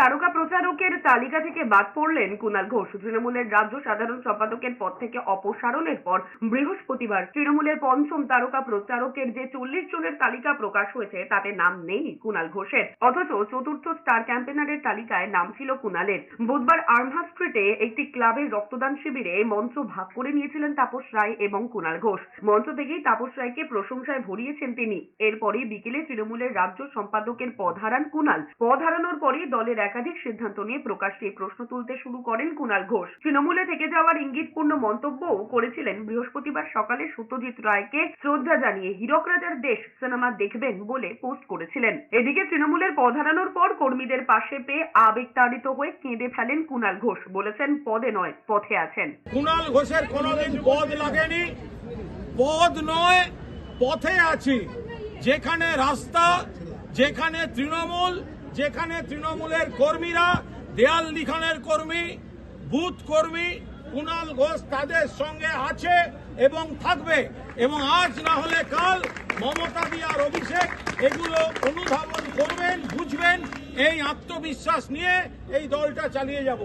তারকা প্রচারকের তালিকা থেকে বাদ পড়লেন কুণাল ঘোষ। তৃণমূলের রাজ্য সাধারণ সম্পাদকের পদ থেকে অপসারণের পর বৃহস্পতিবার তৃণমূলের পঞ্চম তারকা প্রচারকের যে 40 জনের তালিকা প্রকাশ হয়েছে তাতে নাম নেই কুণাল ঘোষের, অথচ চতুর্থ স্টার ক্যাম্পেনারের তালিকায় নাম ছিল কুণালের। বুধবার আর্মহাট স্ট্রিটে একটি ক্লাবের রক্তদান শিবিরে মঞ্চ ভাগ করে নিয়েছিলেন তাপস রায় এবং কুণাল ঘোষ। মঞ্চ থেকেই তাপস রায়কে প্রশংসায় ভরিয়েছেন তিনি। এরপরই বিকেলে তৃণমূলের রাজ্য সম্পাদকের পদ হারান কুণাল। পদ হারানোর পরই দলের একাধিক সিদ্ধান্ত নিয়ে প্রকাশ্যে প্রশ্ন তুলতে শুরু করেন কুণাল ঘোষ। তৃণমূলে থেকে যাওয়ার ইঙ্গিতপূর্ণ মন্তব্যও করেছিলেন। বৃহস্পতিবার সকালে সত্যজিৎ রায়কে শ্রদ্ধা জানিয়ে হীরক রাজার দেশ সিনেমা দেখবেন বলে পোস্ট করেছিলেন। এদিকে তৃণমূলের পদ হারানোর পর কর্মীদের পাশে পেয়ে আবেগতাড়িত হয়ে কেঁদে ফেলেন কুণাল ঘোষ। বলেছেন, পদে নয় পথে আছেন। কুণাল ঘোষের কোনোদিন পদ লাগেনি, পদ নয় পথে আছি। যেখানে রাস্তা, যেখানে তৃণমূল, যেখানে তৃণমূলের কর্মীরা, দেয়াল লিখনের কর্মী, বুথ কর্মী, কুণাল ঘোষ তাদের সঙ্গে আছে এবং থাকবে। এবং আজ না হলে কাল মমতা দি আর অভিষেক এগুলো অনুধাবন করবেন, বুঝবেন। এই আত্মবিশ্বাস নিয়ে এই দলটা চালিয়ে যাব।